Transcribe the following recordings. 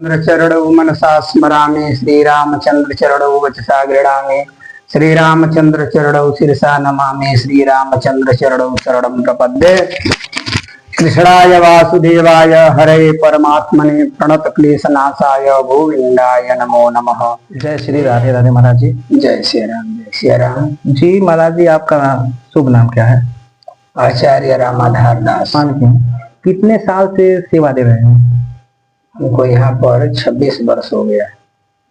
चरणौ मनसा स्मरामि श्रीरामचंद्र चरणौ वचसा गृह्णामि श्रीरामचंद्र चरणौ शिरसा नमामि श्रीरामचंद्र चरणौ शरणं प्रपद्ये। कृष्णाय वासुदेवाय हरे परमात्मने प्रणत क्लेशनाशाय गोविंदाय नमो नमः। जय श्री राधे राधे महाराज जी। जय श्री राम जय श्री राम जी। महाराज जी आपका शुभ नाम क्या है? आचार्य रामाधार दास। कितने साल से सेवा दे रहे हैं? हमको यहाँ पर 26 वर्ष हो गया।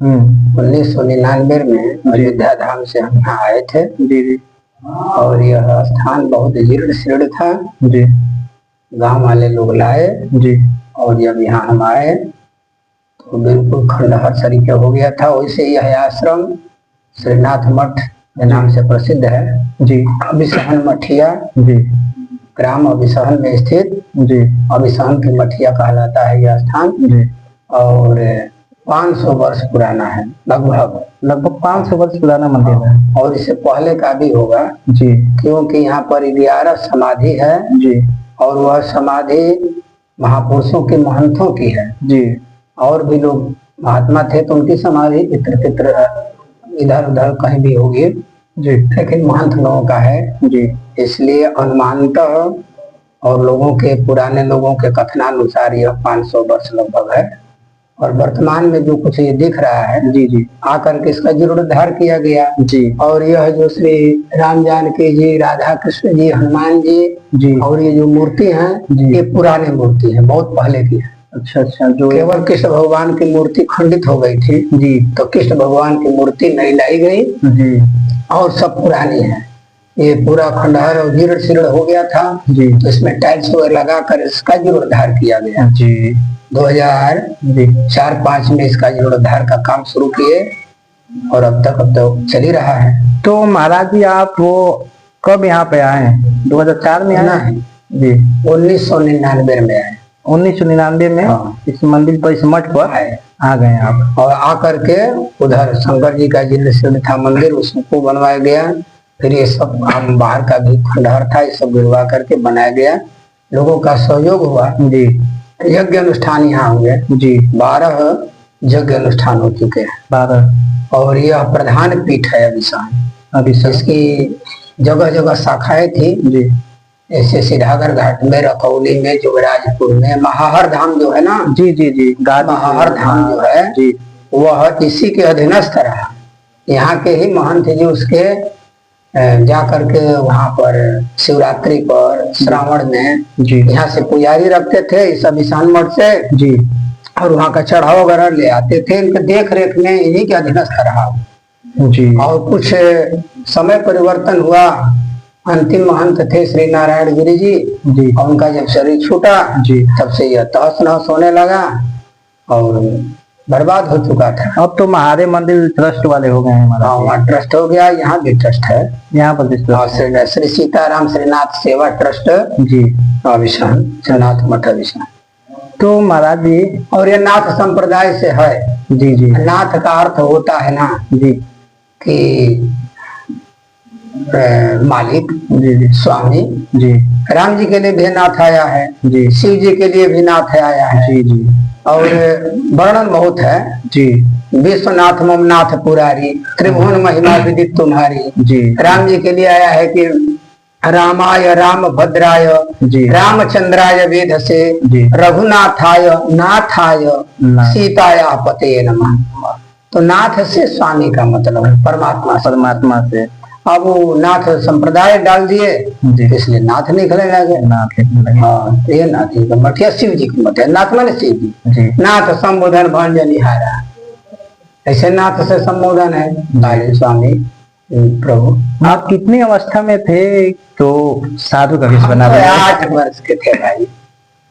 1999 में अयोध्या धाम से हम यहाँ आए थे जी जी। और यह स्थान बहुत जीर्ण शीर्ण था जी। गांव वाले लोग लाए जी। और जब यहाँ हम आए तो बिल्कुल खंडहर तरीके हो गया था। वैसे यह आश्रम श्रीनाथ मठ के नाम से प्रसिद्ध है जी। अभिसहन मठिया जी। ग्राम अभिसहन में स्थित जी। अभिसहन की मठिया कहलाता है यह स्थान जी। और 500 वर्ष पुराना है। लगभग 500 वर्ष पुराना मंदिर है। और इससे पहले का भी होगा जी, क्योंकि यहाँ पर 11 समाधि है जी। और वह समाधि महापुरुषों के महंतों की है जी। और भी लोग महात्मा थे तो उनकी समाधि इत्र तित्र इधर उधर कहीं भी होगी जी, लेकिन महंत लोगों का है जी। इसलिए अनुमानतः और लोगों के पुराने लोगों के कथनानुसार यह 500 वर्ष लगभग है। और वर्तमान में जो कुछ ये दिख रहा है जी जी आकर के इसका जीर्णोद्धार किया गया जी। और यह जो श्री राम जानकी जी राधा कृष्ण जी हनुमान जी जी और ये जो मूर्ति है ये पुरानी मूर्ति है बहुत पहले की है। अच्छा अच्छा। जो केवल कृष्ण भगवान की मूर्ति खंडित हो गई थी जी तो कृष्ण भगवान की मूर्ति नहीं लाई गई जी और सब पुरानी है। ये पूरा खंडहर और जीर्ण शीर्ण हो गया था जी। तो इसमें टाइल्स वगैरह लगा कर इसका जीर्णोद्धार किया गया जी। 2004-5 में इसका जीर्णोद्धार का काम शुरू किए और अब तक चल ही रहा है। तो महाराज जी आप वो कब यहाँ पे आए हैं? 2004 में आए हैं जी। 1999 में आए। 1999 में हाँ। इस मंदिर पर इस मठ पर आ गए आप और आकर के उधर शंकर जी का जीर्ण शीर्ण था मंदिर उसको बनवाया गया। फिर ये सब हम बाहर का भी खंडहर था ये सब गिरवा करके बनाया गया। लोगों का सहयोग हुआ जी। यज्ञ अनुष्ठान यहाँ हुए जी। 12 यज्ञ अनुष्ठान हो चुके हैं 12 और यह प्रधान पीठ है अभिसहन। इसकी जगह जगह शाखाएं थी जी। ऐसे सिधागर घाट में रकौली में जुगराजपुर में महाहर धाम जो है ना जी जी जी। महाहर धाम जो है जी वह इसी के अधीनस्थ रहा। यहाँ के ही महंत जी उसके जा करके वहां पर शिवरात्रि पर श्रावण में जी यहाँ से पुजारी रखते थे इस अभिसहन मठ से जी और वहाँ का चढ़ाव वगैरह ले आते थे। इनके देख रेख में इन्हीं के अधीनस्थ रहा जी। और कुछ समय परिवर्तन हुआ। अंतिम महंत थे श्री नारायण गिरी जी और उनका जब शरीर छूटा जी तब से यह तहस नहस होने लगा और बर्बाद हो चुका था। अब तो महादेव मंदिर ट्रस्ट वाले हो गए हैं हमारा। वहाँ ट्रस्ट हो गया यहाँ भी ट्रस्ट है। यहाँ पर भी श्री सीताराम श्रीनाथ सेवा ट्रस्ट जी अभिसहन श्रीनाथ मठ अभिसहन। तो महाराज जी और ये नाथ संप्रदाय से है जी जी। नाथ का अर्थ होता है ना जी कि मालिक जी जी स्वामी जी। राम जी के लिए भी नाथ आया है जी। शिव जी के लिए भी नाथ आया है जी जी। और वर्णन बहुत है जी। विश्वनाथ ममनाथ पुरारी त्रिभुवन महिमा विदित तुम्हारी जी। राम जी के लिए आया है कि रामाय राम भद्राय जी। रामचंद्राय वेद से रघुनाथाय नाथाय सीताया पते नमः। तो नाथ से स्वामी का मतलब है परमात्मा से। अब वो नाथ संप्रदाय डाल दिए इसलिए नाथ निकले लगे। हाँ ये नाथ जी का मठ है शिव जी का मठ है। नाथ माने शिव जी। नाथ संबोधन भंजनिहारा ऐसे नाथ से संबोधन है बाली स्वामी प्रभु। आप कितनी अवस्था में थे तो साधु का वेश बना? 8 वर्ष के थे भाई।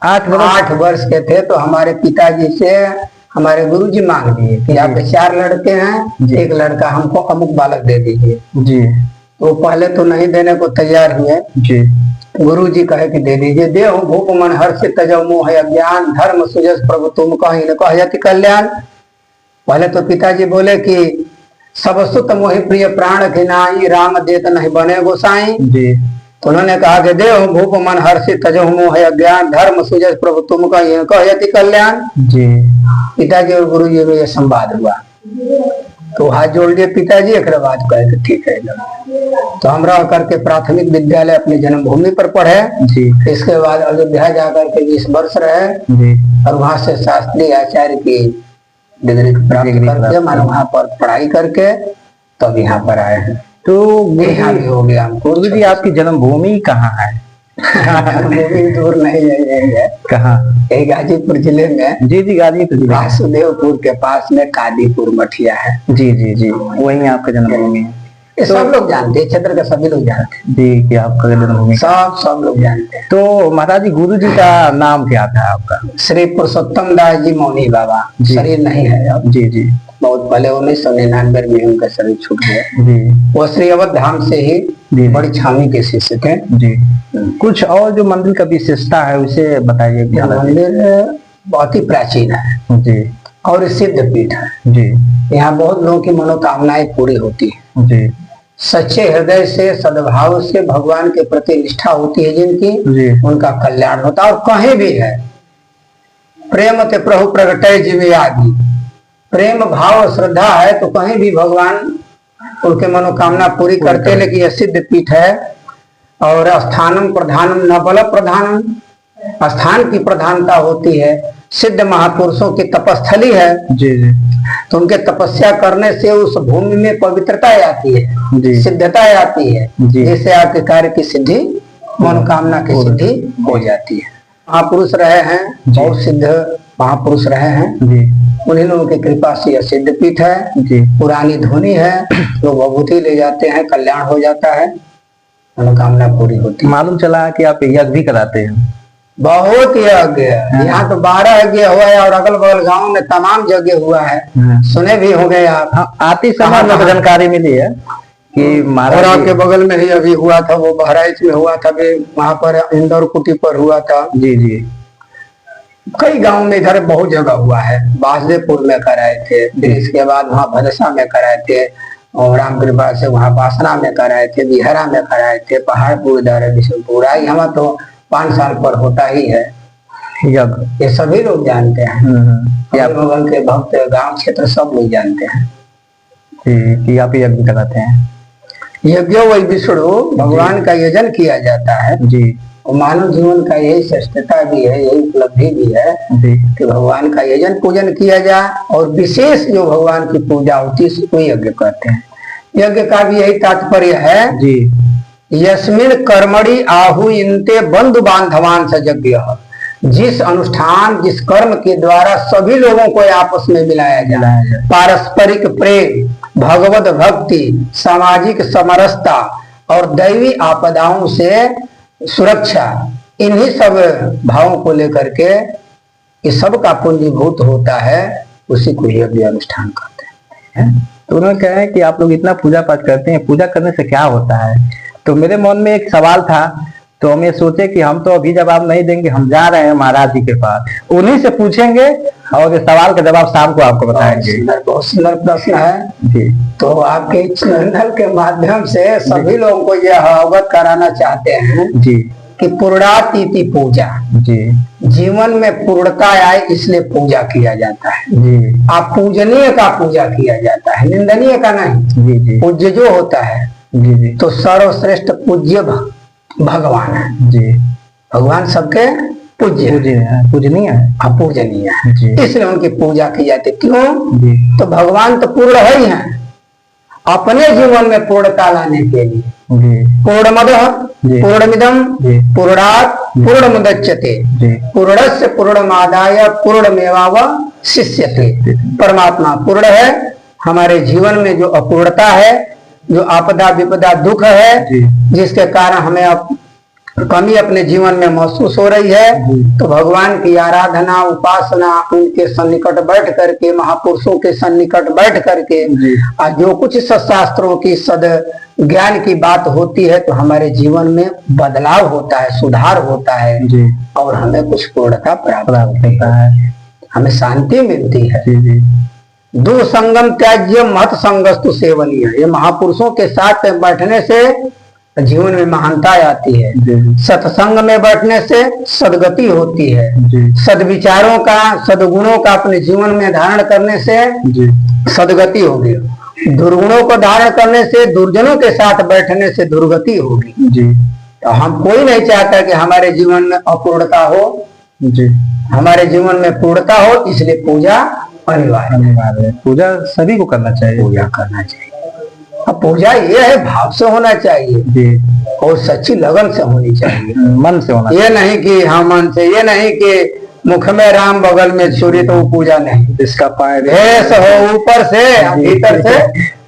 8 वर्ष के थे तो हमारे पिताजी से हमारे गुरुजी मांग दिए कि आप 4 लड़के हैं एक लड़का हमको अमुक बालक दे दीजिए जी। तो पहले तो नहीं देने को तैयार हुए जी। गुरुजी कहे कि दे दीजिए। देव भूप मन हर्ष तजो मोह अज्ञान धर्म सुजस प्रभु तुम कहीं न कहयति कल्याण। पहले तो पिताजी बोले कि सब सुत मोहि प्रिय प्राण घिनाई राम देत नहीं बने गोसाई जी। तो उन्होंने कहा कि देव भूप मन हर्षित तजो मोह अज्ञान धर्म सुजस प्रभु तुम कहयति कल्याण। जी। पिताजी और गुरु जी में यह संवाद हुआ, तो हाथ जोड़ लिए पिताजी, एक बात कहे कि ठीक है। तो हम रह करके प्राथमिक विद्यालय अपनी जन्मभूमि पर पढ़े जी। इसके बाद अयोध्या जाकर के 20 वर्ष रहे जी। और वहां से शास्त्री आचार्य की डिग्री प्राप्त करके मानो वहां पर पढ़ाई करके तब यहाँ पर आए हैं। तो यहाँ भी हो गया हमको। गुरु जी आपकी जन्मभूमि कहाँ है? जन्मभूमि दूर नहीं है, कहाँ? यही गाजीपुर जिले में। जी जी, गाजीपुर जिले वासुदेवपुर के पास में कादीपुर मठिया है। जी जी जी, वही आपका जन्मभूमि है। ये सब लोग जानते हैं, क्षेत्र के सभी लोग जानते हैं जी कि आपका जन्मभूमि सब लोग जानते हैं। तो महाराज जी गुरु जी का नाम क्या था आपका? श्री पुरुषोत्तम दास जी मौनी बाबा। शरीर नहीं है अब। जी जी, बहुत पहले 1999 में उनका शरीर छूट गया। जी। वो श्री अवध धाम से ही बड़ी छावनी के शिष्य थे। जी। कुछ और जो मंदिर का विशेषता है उसे बताइए। मंदिर बहुत ही प्राचीन है जी और सिद्ध पीठ है जी। यहाँ बहुत लोगों की मनोकामनाएं पूरी होती है जी। सच्चे हृदय से सद्भाव से भगवान के प्रति निष्ठा होती है जिनकी जी, उनका कल्याण होता है। और कहीं भी है प्रेम ते प्रभु प्रगटे जीवे आदि, प्रेम भाव और श्रद्धा है तो कहीं भी भगवान उनके मनोकामना पूरी करते हैं। लेकिन यह सिद्ध पीठ है और स्थानम प्रधानम न बल प्रधानम, स्थान की प्रधानता होती है। सिद्ध महापुरुषों की तपस्थली है जी जी। तो उनके तपस्या करने से उस भूमि में पवित्रता आती है, सिद्धता आती है, जिससे आपके कार्य की सिद्धि, मनोकामना की सिद्धि हो जाती है। महापुरुष रहे हैं, बहुत सिद्ध महापुरुष रहे हैं जी। उन्हीं लोगों की कृपा से यह सिद्ध पीठ है जी। पुरानी धुनी है, लोग विभूति ले जाते हैं, कल्याण हो जाता है, मनोकामना पूरी होती है। मालूम चला कि आप यज्ञ भी कराते हैं। बहुत यज्ञ है यहाँ तो 12 यज्ञ हुआ है और अगल बगल गांव में तमाम यज्ञ हुआ है, सुने भी होंगे आप। हाँ, आती समय में जानकारी मिली है कि महाराज के बगल में ही अभी हुआ था, वो बहराइच में हुआ था, वहां पर इंदौर कुटी पर हुआ था जी जी। कई गांव में इधर बहुत जगह हुआ है। बासदेवपुर में कराए थे, फिर इसके बाद वहाँ भदसा में कराए थे और राम कृपा से वहाँ बासना में कराए थे, बिहरा में कराए थे, पहाड़पुर इधर बिशनपुर आई, हम तो 5 साल पर होता ही है ये सभी लोग जानते हैं। बगल के भक्त गांव क्षेत्र सब लोग जानते हैं कि आप यज्ञ कराते हैं। यज्ञ वही विष्णु भगवान का यजन किया जाता है जी। और मानव जीवन का यही श्रेष्ठता भी है, यही उपलब्धि भी है जी कि भगवान का यजन पूजन किया जाए और विशेष जो भगवान की पूजा होती है उसको यज्ञ कहते हैं। यज्ञ का भी यही तात्पर्य है जी, यस्मिन कर्मणि आहु इंते बंधु बांधवान सजज्ञ, जिस अनुष्ठान जिस कर्म के द्वारा सभी लोगों को आपस में मिलाया जाए, पारस्परिक प्रेम, भगवत भक्ति, सामाजिक समरसता और दैवी आपदाओं से सुरक्षा, इन्हीं सब भावों को लेकर के इस सब का पूंजीभूत होता है, उसी को यज्ञ अनुष्ठान कहते हैं। तो उन्होंने कहा है कि आप लोग इतना पूजा पाठ करते हैं, पूजा करने से क्या होता है? तो मेरे मन में एक सवाल था, तो हम ये सोचे कि हम तो अभी जवाब नहीं देंगे, हम जा रहे हैं महाराज जी के पास, उन्हीं से पूछेंगे और इस सवाल का जवाब शाम को आपको बताएंगे। बहुत सुंदर प्रश्न है जी। तो आपके चैनल के माध्यम से सभी लोगों को यह अवगत कराना चाहते हैं जी कि पूर्णातिथि पूजा जी, जीवन में पूर्णता आए इसलिए पूजा किया जाता है जी। आप पूजनीय का पूजा किया जाता है, निंदनीय का नहीं जी जी। पूज्य जो होता है जी जी, तो सर्वश्रेष्ठ पूज्य भगवान है जी। भगवान सबके पूज्य पूजनीय है, अपूजनीय है, इसलिए उनकी पूजा की जाती है। क्यों जी? तो भगवान तो पूर्ण है ही है, अपने जीवन में पूर्णता लाने के लिए पूर्णमदः पूर्णमिदं पूर्णात् पूर्णमुदच्यते पूर्णस्य पूर्णमादाय पूर्णमेवावशिष्यते। परमात्मा पूर्ण है, हमारे जीवन में जो अपूर्णता है, जो आपदा विपदा दुख है, जिसके कारण हमें कमी अपने जीवन में महसूस हो रही है, तो भगवान की आराधना उपासना, उनके सन्निकट बैठ करके, महापुरुषों के सन्निकट बैठ करके जो कुछ सत्शास्त्रों की सद ज्ञान की बात होती है, तो हमारे जीवन में बदलाव होता है, सुधार होता है जी। और हमें कुछ पूर्णता प्राप्त होता है, हमें शांति मिलती है जी जी। दुसंगम त्याज्य महत संगस्तु सेवनीय, ये महापुरुषों के साथ बैठने से तो जीवन में महानता आती है। जी सत्संग में बैठने से सदगति होती है। जी सदविचारों का, सदगुणों का अपने जीवन में धारण करने से जी सदगति होगी। दुर्गुणों को धारण करने से, दुर्जनों के साथ बैठने से दुर्गति होगी। जी तो हम कोई नहीं चाहता कि हमारे जीवन में अपूर्णता हो, जी। हमारे जीवन में पूर्णता हो, इसलिए पूजा अनिवार्य है। पूजा सभी को करना चाहिए। पूजा करना चाहिए। अब पूजा ये है, भाव से होना चाहिए जी, और सच्ची लगन से होनी चाहिए। मन से होना ये नहीं कि हाँ मन से, ये नहीं कि मुख में राम बगल में छुरी, तो वो पूजा नहीं। इसका पाए ऐसा हो ऊपर से, भीतर से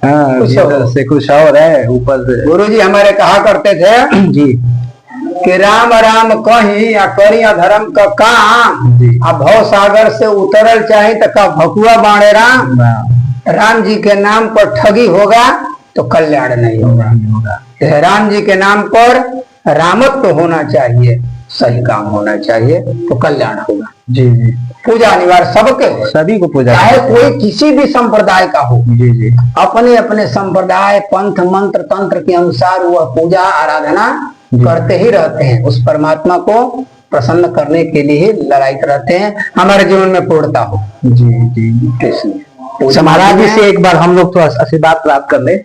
हाँ, कुछ भीतर से कुछ और है, ऊपर से। गुरुजी हमारे कहा करते थे जी कि राम राम कहीं या करी अधर्म का काम, जी। आ भव सागर से उतरल चाहे तो का भकुआ बाणे राम। राम जी के नाम पर ठगी होगा तो कल्याण नहीं होगा। राम जी के नाम पर रामत्व होना चाहिए, सही काम होना चाहिए, तो कल्याण होगा। जी जी। पूजा अनिवार्य सबके हो, सभी को पूजा, चाहे कोई किसी भी संप्रदाय का हो। जी जी। अपने अपने संप्रदाय, पंथ, मंत्र, तंत्र के अनुसार वह पूजा आराधना करते ही रहते हैं। उस परमात्मा को प्रसन्न करने के लिए लड़ाई रहते हैं, हमारे जीवन में पूर्णता हो। जी जी। इसलिए महाराज जी से एक बार हम लोग तो आशीर्वाद प्राप्त कर ले।